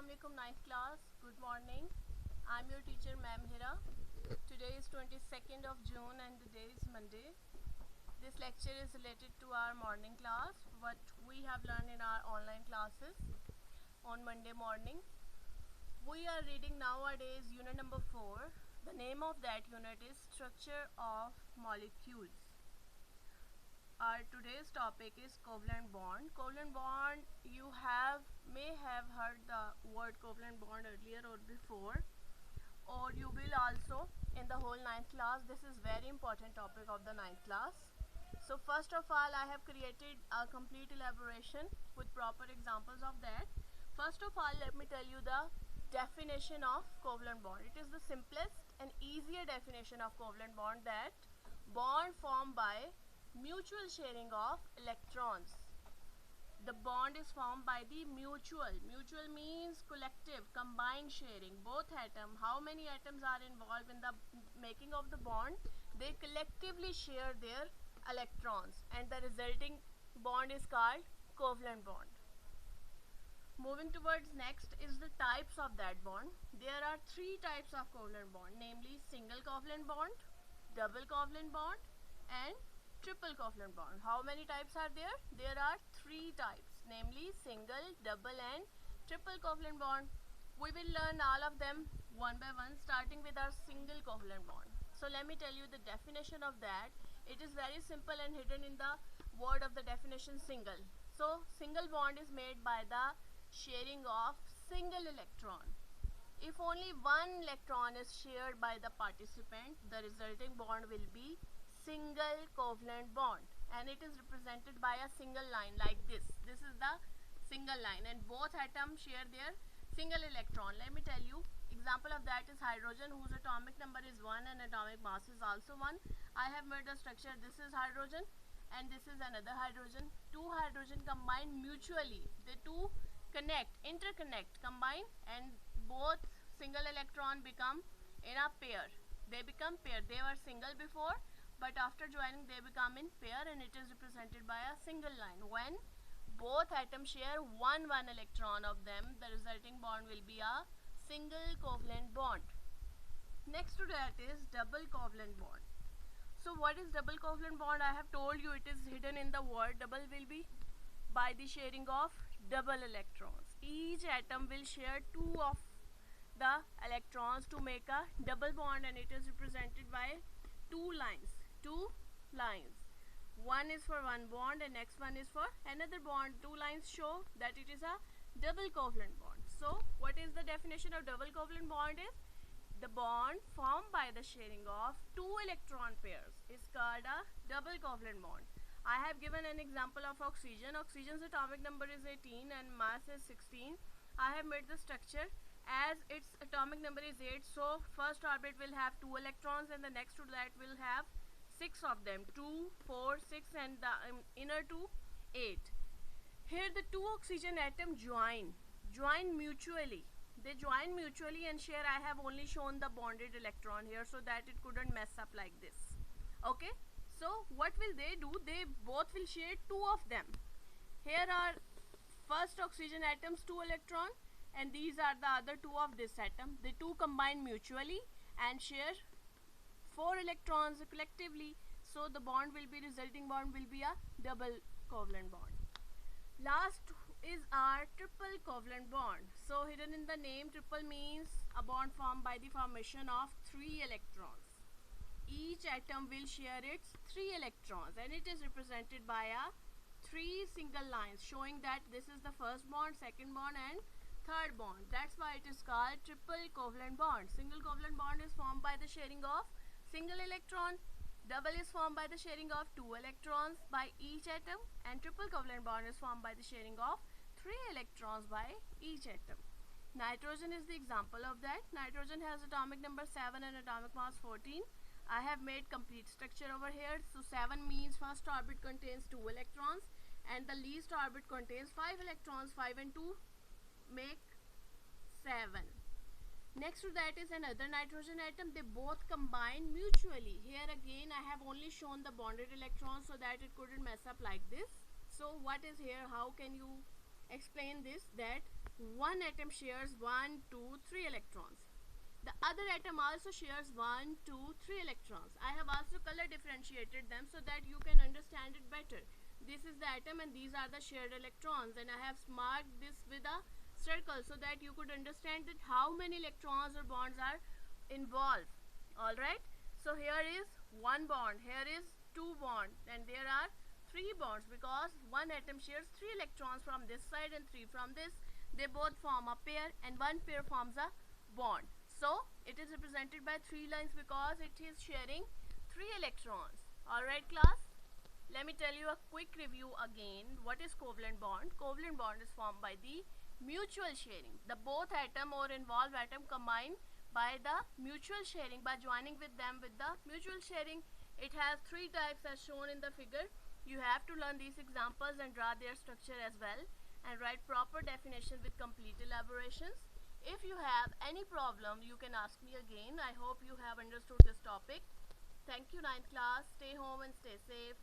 Assalamualaikum ninth class. Good morning. I'm your teacher Ma'am Hira. Today is 22nd of June and today is Monday. This lecture is related to our morning class, what we have learned in our online classes on Monday morning. We are reading nowadays unit number 4. The name of that unit is Structure of Molecules. Our today's topic is covalent bond. Covalent bond, you may have heard the word covalent bond earlier or before, or you will also in the whole 9th class. This is very important topic of the 9th class. So first of all, I have created a complete elaboration with proper examples of that. First of all, let me tell you the definition of covalent bond. It is the simplest and easier definition of covalent bond, that bond formed by mutual sharing of electrons. The bond is formed by the mutual means collective, combined sharing. Both atoms, how many atoms are involved in the making of the bond, they collectively share their electrons, and the resulting bond is called covalent bond. Moving towards next is the types of that bond. There are 3 types of covalent bond, namely single covalent bond, double covalent bond and triple covalent bond. How many types are there? There are 3 types, namely single, double and triple covalent bond. We will learn all of them one by one, starting with our single covalent bond. So let me tell you the definition of that. It is very simple and hidden in the word of the definition single. So single bond is made by the sharing of single electron. If only one electron is shared by the participant, the resulting bond will be single covalent bond, and it is represented by a single line like this. This is the single line, and both atoms share their single electron. Let me tell you, example of that is hydrogen, whose atomic number is 1 and atomic mass is also 1. I have made the structure. This is hydrogen and this is another hydrogen. 2 hydrogen combine mutually. They two interconnect, combine, and both single electron become in a pair. They become pair. They were single before, but after joining they become in pair, and it is represented by a single line. When both atoms share one electron of them, the resulting bond will be a single covalent bond. Next to that is double covalent bond. So what is double covalent bond? I have told you it is hidden in the word. Double will be by the sharing of double electrons. Each atom will share 2 of the electrons to make a double bond, and it is represented by 2 lines. One is for one bond and next one is for another bond. 2 lines show that it is a double covalent bond. So what is the definition of double covalent bond? Is the bond formed by the sharing of 2 electron pairs is called a double covalent bond. I have given an example of oxygen. Oxygen's atomic number is 18 and mass is 16. I have made the structure as its atomic number is 8, so first orbit will have 2 electrons and the next to that will have 6 of them, 2, 4, 6, and the inner 2, 8. Here the 2 oxygen atoms join mutually. They join mutually and share. I have only shown the bonded electron here so that it couldn't mess up like this. Okay, so what will they do? They both will share 2 of them. Here are first oxygen atoms 2 electron, and these are the other 2 of this atom. The 2 combine mutually and share 4 electrons collectively, so the resulting bond will be a double covalent bond. Last is our triple covalent bond. So hidden in the name, triple means a bond formed by the formation of 3 electrons. Each atom will share its 3 electrons, and it is represented by a 3 single lines showing that this is the first bond, second bond and third bond. That's why it is called triple covalent bond. Single covalent bond is formed by the sharing of single electron. Double is formed by the sharing of 2 electrons by each atom, and triple covalent bond is formed by the sharing of 3 electrons by each atom. Nitrogen is the example of that. Nitrogen has atomic number 7 and atomic mass 14. I have made complete structure over here. So 7 means first orbit contains 2 electrons and the least orbit contains 5 electrons. 5 and 2 make 7. Next to that is another nitrogen atom. They both combine mutually. Here again I have only shown the bonded electrons so that it couldn't mess up like this. So what is here? How can you explain this? That one atom shares 1, 2, 3 electrons. The other atom also shares 1, 2, 3 electrons. I have also color differentiated them so that you can understand it better. This is the atom and these are the shared electrons, and I have marked this with a circle so that you could understand that how many electrons or bonds are involved. Alright, so here is one bond, here is two bonds, and there are three bonds because one atom shares three electrons from this side and three from this. They both form a pair and one pair forms a bond. So it is represented by three lines because it is sharing three electrons. Alright class, let me tell you a quick review again. What is covalent bond? Covalent bond is formed by the mutual sharing. The both atom or involved atom combine by the mutual sharing, by joining with them with the mutual sharing. It has three types as shown in the figure. You have to learn these examples and draw their structure as well, and write proper definition with complete elaborations. If you have any problem, you can ask me again. I hope you have understood this topic. Thank you, 9th class. Stay home and stay safe.